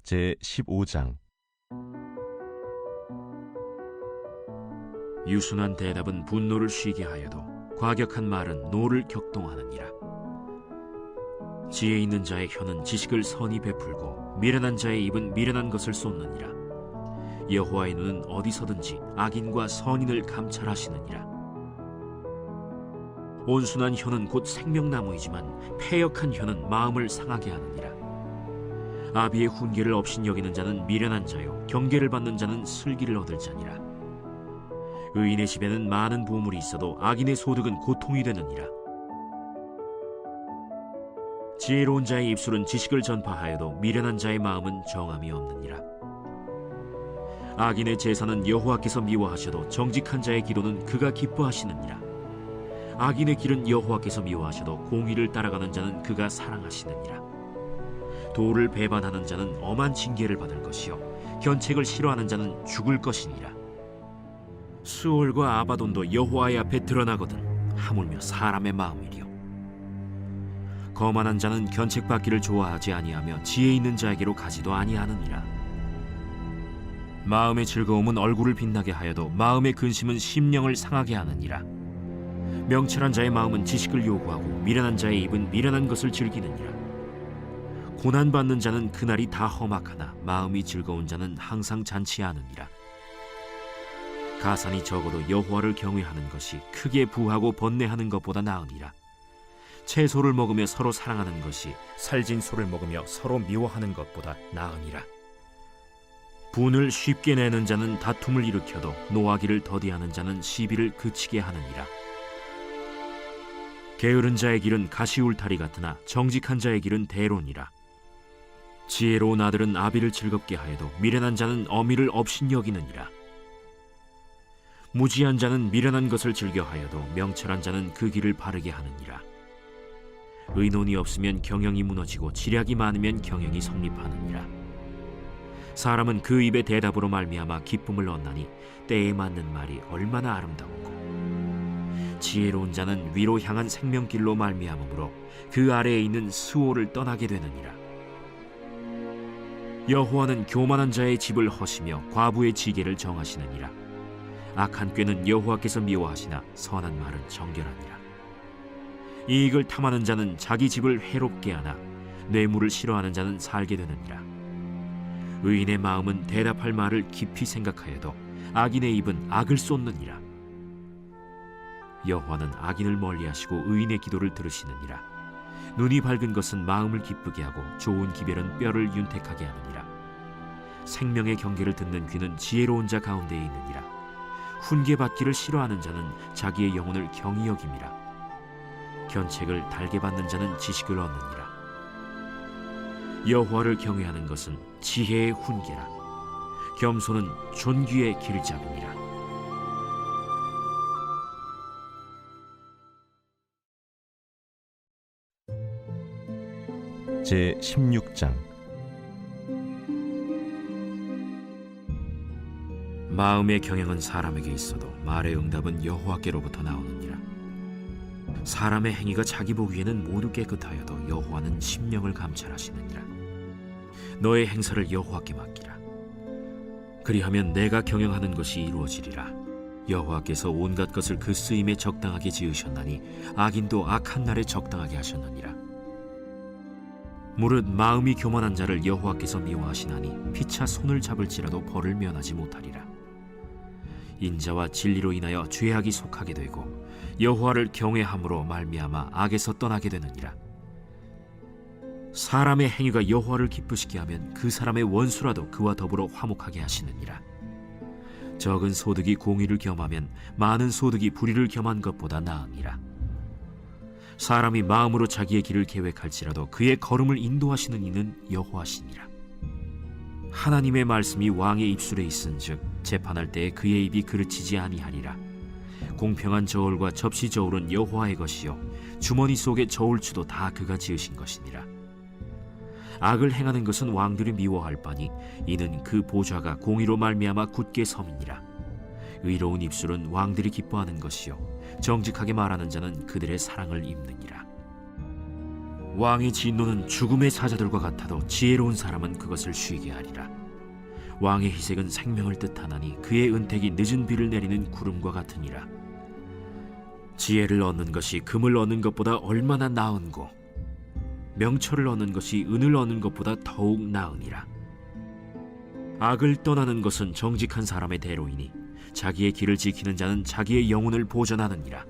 제15장. 유순한 대답은 분노를 쉬게 하여도 과격한 말은 노를 격동하느니라. 지혜 있는 자의 혀는 지식을 선히 베풀고 미련한 자의 입은 미련한 것을 쏟느니라. 여호와의 눈은 어디서든지 악인과 선인을 감찰하시느니라. 온순한 혀는 곧 생명나무이지만 패역한 혀는 마음을 상하게 하느니라. 아비의 훈계를 업신여기는 자는 미련한 자요 경계를 받는 자는 슬기를 얻을 자니라. 의인의 집에는 많은 보물이 있어도 악인의 소득은 고통이 되느니라. 지혜로운 자의 입술은 지식을 전파하여도 미련한 자의 마음은 정함이 없느니라. 악인의 제사는 여호와께서 미워하셔도 정직한 자의 기도는 그가 기뻐하시느니라. 악인의 길은 여호와께서 미워하셔도 공의를 따라가는 자는 그가 사랑하시느니라. 도를 배반하는 자는 엄한 징계를 받을 것이요 견책을 싫어하는 자는 죽을 것이니라. 수올과 아바돈도 여호와의 앞에 드러나거든 하물며 사람의 마음이리요. 거만한 자는 견책받기를 좋아하지 아니하며 지혜 있는 자에게로 가지도 아니하느니라. 마음의 즐거움은 얼굴을 빛나게 하여도 마음의 근심은 심령을 상하게 하느니라. 명철한 자의 마음은 지식을 요구하고 미련한 자의 입은 미련한 것을 즐기느니라. 고난받는 자는 그날이 다 험악하나 마음이 즐거운 자는 항상 잔치하느니라. 가산이 적어도 여호와를 경외하는 것이 크게 부하고 번뇌하는 것보다 나으니라. 채소를 먹으며 서로 사랑하는 것이 살진 소를 먹으며 서로 미워하는 것보다 나으니라. 분을 쉽게 내는 자는 다툼을 일으켜도 노하기를 더디하는 자는 시비를 그치게 하느니라. 게으른 자의 길은 가시울타리 같으나 정직한 자의 길은 대론이라. 지혜로운 아들은 아비를 즐겁게 하여도 미련한 자는 어미를 업신여기느니라. 무지한 자는 미련한 것을 즐겨하여도 명철한 자는 그 길을 바르게 하느니라. 의논이 없으면 경영이 무너지고 지략이 많으면 경영이 성립하느니라. 사람은 그 입의 대답으로 말미암아 기쁨을 얻나니 때에 맞는 말이 얼마나 아름다운고. 지혜로운 자는 위로 향한 생명길로 말미암으므로 그 아래에 있는 스오를 떠나게 되느니라. 여호와는 교만한 자의 집을 허시며 과부의 지계를 정하시느니라. 악한 꾀는 여호와께서 미워하시나 선한 말은 정결하니라. 이익을 탐하는 자는 자기 집을 해롭게 하나 뇌물을 싫어하는 자는 살게 되느니라. 의인의 마음은 대답할 말을 깊이 생각하여도 악인의 입은 악을 쏟느니라. 여호와는 악인을 멀리하시고 의인의 기도를 들으시느니라. 눈이 밝은 것은 마음을 기쁘게 하고 좋은 기별은 뼈를 윤택하게 하느니라. 생명의 경계를 듣는 귀는 지혜로운 자 가운데에 있느니라. 훈계받기를 싫어하는 자는 자기의 영혼을 경히 여김이라. 견책을 달게 받는 자는 지식을 얻느니라. 여호와를 경외하는 것은 지혜의 훈계라. 겸손은 존귀의 길잡음이라. 제16장. 마음의 경영은 사람에게 있어도 말의 응답은 여호와께로부터 나오느니라. 사람의 행위가 자기 보기에는 모두 깨끗하여도 여호와는 심령을 감찰하시느니라. 너의 행사를 여호와께 맡기라. 그리하면 내가 경영하는 것이 이루어지리라. 여호와께서 온갖 것을 그 쓰임에 적당하게 지으셨나니 악인도 악한 날에 적당하게 하셨느니라. 무릇 마음이 교만한 자를 여호와께서 미워하시나니 피차 손을 잡을지라도 벌을 면하지 못하리라. 인자와 진리로 인하여 죄악이 속하게 되고 여호와를 경외함으로 말미암아 악에서 떠나게 되느니라. 사람의 행위가 여호와를 기쁘시게 하면 그 사람의 원수라도 그와 더불어 화목하게 하시느니라. 적은 소득이 공의를 겸하면 많은 소득이 불의를 겸한 것보다 나으니라. 사람이 마음으로 자기의 길을 계획할지라도 그의 걸음을 인도하시는 이는 여호와시니라. 하나님의 말씀이 왕의 입술에 있은즉 재판할 때에 그의 입이 그르치지 아니하리라. 공평한 저울과 접시 저울은 여호와의 것이요 주머니 속의 저울추도 다 그가 지으신 것이니라. 악을 행하는 것은 왕들이 미워할 바니 이는 그 보좌가 공의로 말미암아 굳게 섬이니라. 의로운 입술은 왕들이 기뻐하는 것이요 정직하게 말하는 자는 그들의 사랑을 입느니라. 왕의 진노는 죽음의 사자들과 같아도 지혜로운 사람은 그것을 쉬게 하리라. 왕의 희색은 생명을 뜻하나니 그의 은택이 늦은 비를 내리는 구름과 같으니라. 지혜를 얻는 것이 금을 얻는 것보다 얼마나 나은고, 명철을 얻는 것이 은을 얻는 것보다 더욱 나으니라. 악을 떠나는 것은 정직한 사람의 대로이니 자기의 길을 지키는 자는 자기의 영혼을 보전하느니라.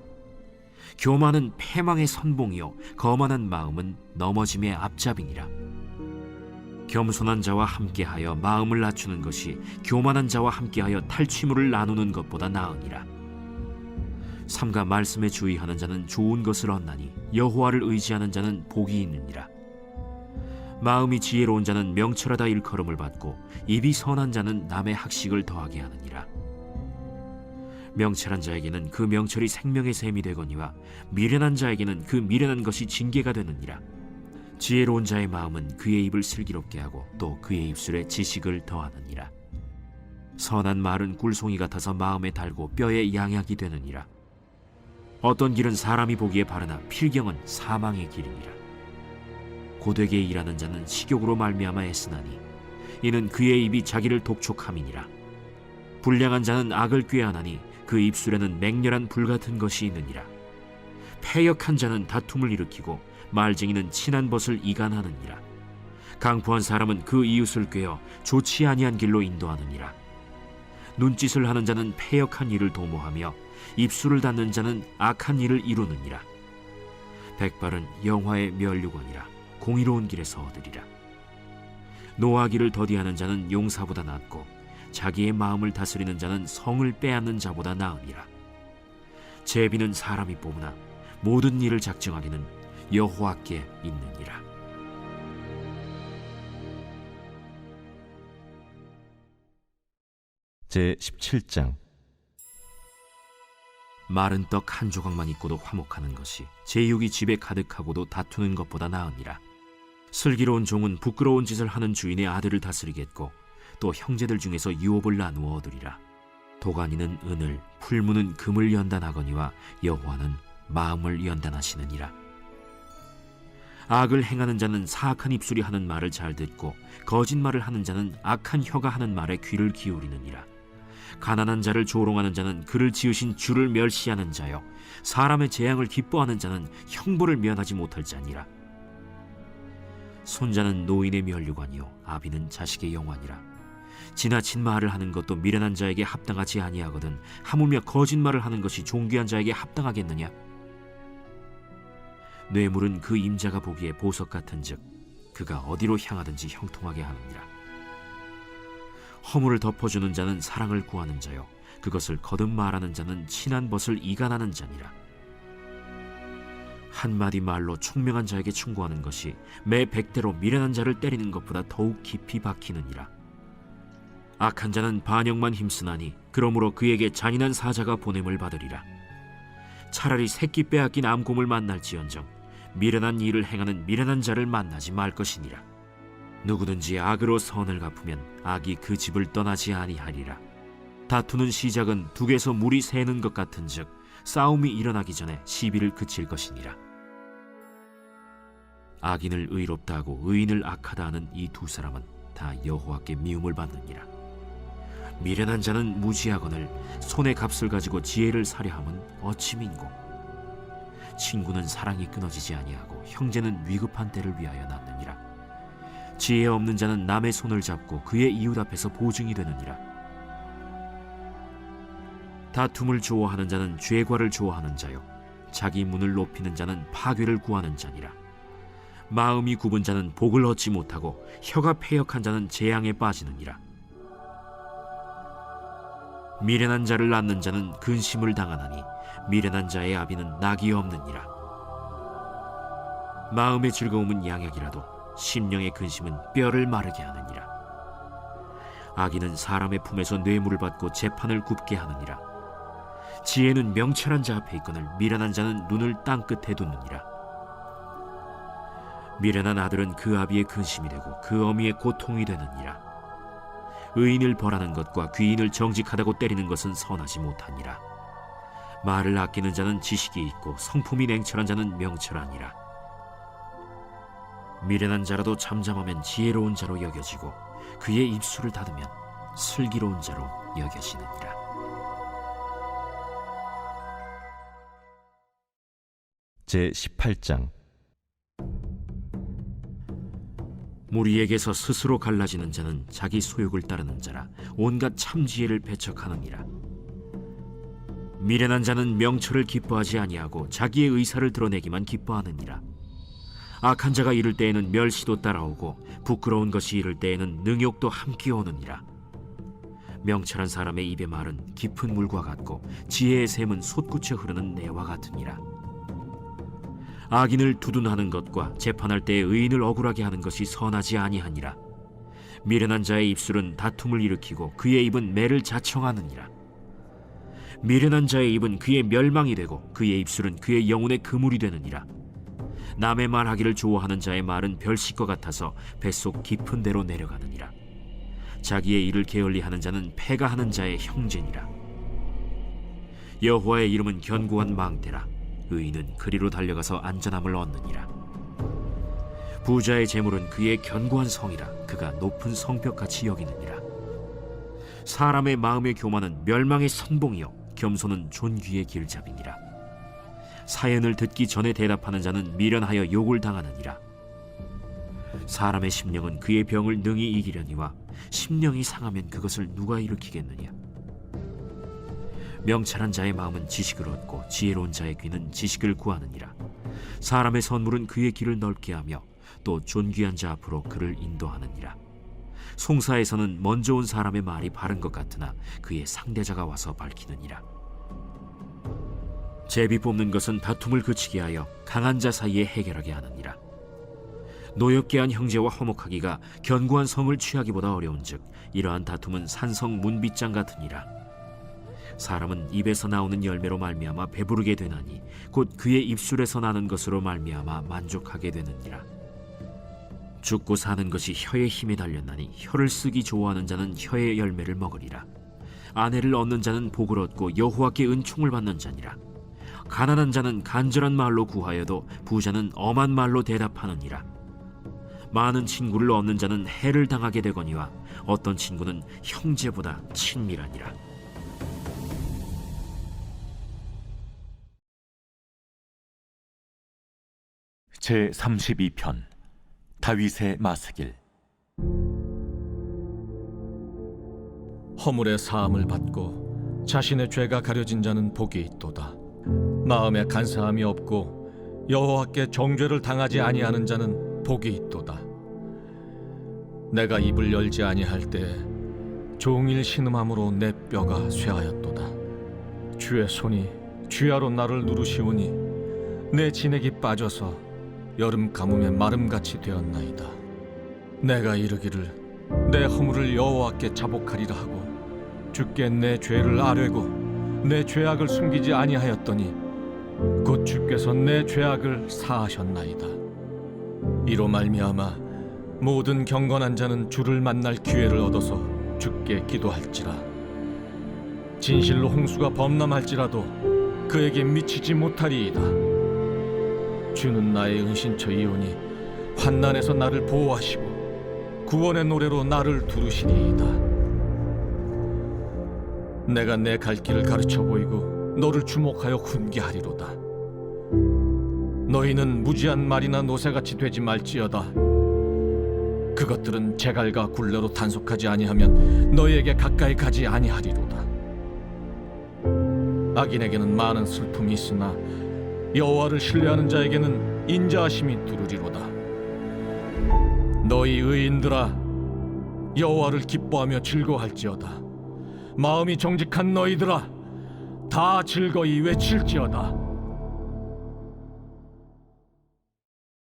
교만은 패망의 선봉이요 거만한 마음은 넘어짐의 앞잡이니라. 겸손한 자와 함께하여 마음을 낮추는 것이 교만한 자와 함께하여 탈취물을 나누는 것보다 나으니라. 삼가 말씀에 주의하는 자는 좋은 것을 얻나니 여호와를 의지하는 자는 복이 있느니라. 마음이 지혜로운 자는 명철하다 일컬음을 받고 입이 선한 자는 남의 학식을 더하게 하느니라. 명철한 자에게는 그 명철이 생명의 샘이 되거니와 미련한 자에게는 그 미련한 것이 징계가 되느니라. 지혜로운 자의 마음은 그의 입을 슬기롭게 하고 또 그의 입술에 지식을 더하느니라. 선한 말은 꿀송이 같아서 마음에 달고 뼈에 양약이 되느니라. 어떤 길은 사람이 보기에 바르나 필경은 사망의 길이니라. 고되게 일하는 자는 식욕으로 말미암아 애쓰나니 이는 그의 입이 자기를 독촉함이니라. 불량한 자는 악을 꾀하나니 그 입술에는 맹렬한 불같은 것이 있느니라. 패역한 자는 다툼을 일으키고 말쟁이는 친한 벗을 이간하느니라. 강포한 사람은 그 이웃을 꾀어 좋지 아니한 길로 인도하느니라. 눈짓을 하는 자는 패역한 일을 도모하며 입술을 닫는 자는 악한 일을 이루느니라. 백발은 영화의 면류관이라 공의로운 길에서 얻으리라. 노하기를 더디하는 자는 용사보다 낫고 자기의 마음을 다스리는 자는 성을 빼앗는 자보다 나으니라. 제비는 사람이 뽑으나 모든 일을 작정하기는 여호와께 있느니라. 제17장. 마른 떡 한 조각만 있고도 화목하는 것이 제육이 집에 가득하고도 다투는 것보다 나으니라. 슬기로운 종은 부끄러운 짓을 하는 주인의 아들을 다스리겠고 또 형제들 중에서 유업을 나누어 얻으리라. 도가니는 은을, 풀무는 금을 연단하거니와 여호와는 마음을 연단하시느니라. 악을 행하는 자는 사악한 입술이 하는 말을 잘 듣고 거짓말을 하는 자는 악한 혀가 하는 말에 귀를 기울이느니라. 가난한 자를 조롱하는 자는 그를 지으신 주를 멸시하는 자요 사람의 재앙을 기뻐하는 자는 형벌을 면하지 못할 자니라. 손자는 노인의 면류관이요 아비는 자식의 영환이라. 지나친 말을 하는 것도 미련한 자에게 합당하지 아니하거든 하물며 거짓말을 하는 것이 존귀한 자에게 합당하겠느냐. 뇌물은 그 임자가 보기에 보석 같은즉 그가 어디로 향하든지 형통하게 하느니라. 허물을 덮어주는 자는 사랑을 구하는 자요 그것을 거듭 말하는 자는 친한 벗을 이간하는 자니라. 한마디 말로 총명한 자에게 충고하는 것이 매 100대로 미련한 자를 때리는 것보다 더욱 깊이 박히느니라. 악한 자는 반역만 힘쓰나니 그러므로 그에게 잔인한 사자가 보냄을 받으리라. 차라리 새끼 빼앗긴 암곰을 만날지언정 미련한 일을 행하는 미련한 자를 만나지 말 것이니라. 누구든지 악으로 선을 갚으면 악이 그 집을 떠나지 아니하리라. 다투는 시작은 둑에서 물이 새는 것 같은즉 싸움이 일어나기 전에 시비를 그칠 것이니라. 악인을 의롭다 하고 의인을 악하다 하는 이 두 사람은 다 여호와께 미움을 받느니라. 미련한 자는 무지하거늘 손의 값을 가지고 지혜를 사려함은 어찌 민고. 친구는 사랑이 끊어지지 아니하고 형제는 위급한 때를 위하여 낳느니라. 지혜 없는 자는 남의 손을 잡고 그의 이웃 앞에서 보증이 되느니라. 다툼을 좋아하는 자는 죄과를 좋아하는 자요 자기 문을 높이는 자는 파괴를 구하는 자니라. 마음이 굽은 자는 복을 얻지 못하고 혀가 패역한 자는 재앙에 빠지느니라. 미련한 자를 낳는 자는 근심을 당하나니 미련한 자의 아비는 낙이 없느니라. 마음의 즐거움은 양약이라도 심령의 근심은 뼈를 마르게 하느니라. 악인은 사람의 품에서 뇌물을 받고 재판을 굽게 하느니라. 지혜는 명철한 자 앞에 있거늘 미련한 자는 눈을 땅끝에 두느니라. 미련한 아들은 그 아비의 근심이 되고 그 어미의 고통이 되느니라. 의인을 벌하는 것과 귀인을 정직하다고 때리는 것은 선하지 못하니라. 말을 아끼는 자는 지식이 있고 성품이 냉철한 자는 명철하니라. 미련한 자라도 잠잠하면 지혜로운 자로 여겨지고 그의 입술을 닫으면 슬기로운 자로 여겨지느니라. 제18장. 무리에게서 스스로 갈라지는 자는 자기 소욕을 따르는 자라 온갖 참지혜를 배척하느니라. 미련한 자는 명철을 기뻐하지 아니하고 자기의 의사를 드러내기만 기뻐하느니라. 악한 자가 이를 때에는 멸시도 따라오고 부끄러운 것이 이를 때에는 능욕도 함께 오느니라. 명철한 사람의 입의 말은 깊은 물과 같고 지혜의 샘은 솟구쳐 흐르는 내와 같으니라. 악인을 두둔하는 것과 재판할 때에 의인을 억울하게 하는 것이 선하지 아니하니라. 미련한 자의 입술은 다툼을 일으키고 그의 입은 매를 자청하느니라. 미련한 자의 입은 그의 멸망이 되고 그의 입술은 그의 영혼의 그물이 되느니라. 남의 말하기를 좋아하는 자의 말은 별식과 같아서 뱃속 깊은 데로 내려가느니라. 자기의 일을 게을리하는 자는 패가하는 자의 형제니라. 여호와의 이름은 견고한 망대라. 의인은 그리로 달려가서 안전함을 얻느니라. 부자의 재물은 그의 견고한 성이라. 그가 높은 성벽같이 여기느니라. 사람의 마음의 교만은 멸망의 선봉이요 겸손은 존귀의 길잡이니라. 사연을 듣기 전에 대답하는 자는 미련하여 욕을 당하느니라. 사람의 심령은 그의 병을 능히 이기려니와 심령이 상하면 그것을 누가 일으키겠느냐. 명철한 자의 마음은 지식을 얻고 지혜로운 자의 귀는 지식을 구하느니라. 사람의 선물은 그의 길을 넓게 하며 또 존귀한 자 앞으로 그를 인도하느니라. 송사에서는 먼저 온 사람의 말이 바른 것 같으나 그의 상대자가 와서 밝히느니라. 제비 뽑는 것은 다툼을 그치게 하여 강한 자 사이에 해결하게 하느니라. 노엽게 한 형제와 화목하기가 견고한 성을 취하기보다 어려운즉 이러한 다툼은 산성 문빗장 같으니라. 사람은 입에서 나오는 열매로 말미암아 배부르게 되나니 곧 그의 입술에서 나는 것으로 말미암아 만족하게 되느니라. 죽고 사는 것이 혀의 힘에 달렸나니 혀를 쓰기 좋아하는 자는 혀의 열매를 먹으리라. 아내를 얻는 자는 복을 얻고 여호와께 은총을 받는 자니라. 가난한 자는 간절한 말로 구하여도 부자는 엄한 말로 대답하느니라. 많은 친구를 얻는 자는 해를 당하게 되거니와 어떤 친구는 형제보다 친밀하니라. 제32편. 다윗의 마스길. 허물의 사함을 받고 자신의 죄가 가려진 자는 복이 있도다. 마음에 간사함이 없고 여호와께 정죄를 당하지 아니하는 자는 복이 있도다. 내가 입을 열지 아니할 때에 종일 신음함으로 내 뼈가 쇠하였도다. 주의 손이 쥐하로 나를 누르시오니 내 진액이 빠져서 여름 가뭄에 마름같이 되었나이다. 내가 이르기를 내 허물을 여호와께 자복하리라 하고 주께 내 죄를 아뢰고 내 죄악을 숨기지 아니하였더니 곧 주께서 내 죄악을 사하셨나이다. 이로 말미암아 모든 경건한 자는 주를 만날 기회를 얻어서 주께 기도할지라. 진실로 홍수가 범람할지라도 그에게 미치지 못하리이다. 주는 나의 은신처이오니 환난에서 나를 보호하시고 구원의 노래로 나를 두르시리이다. 내가 내 갈 길을 가르쳐 보이고 너를 주목하여 훈계하리로다. 너희는 무지한 말이나 노새같이 되지 말지어다. 그것들은 제갈과 굴레로 단속하지 아니하면 너희에게 가까이 가지 아니하리로다. 악인에게는 많은 슬픔이 있으나 여호와를 신뢰하는 자에게는 인자하심이 두루리로다. 너희 의인들아, 여호와를 기뻐하며 즐거워할지어다. 마음이 정직한 너희들아, 다 즐거이 외칠지어다.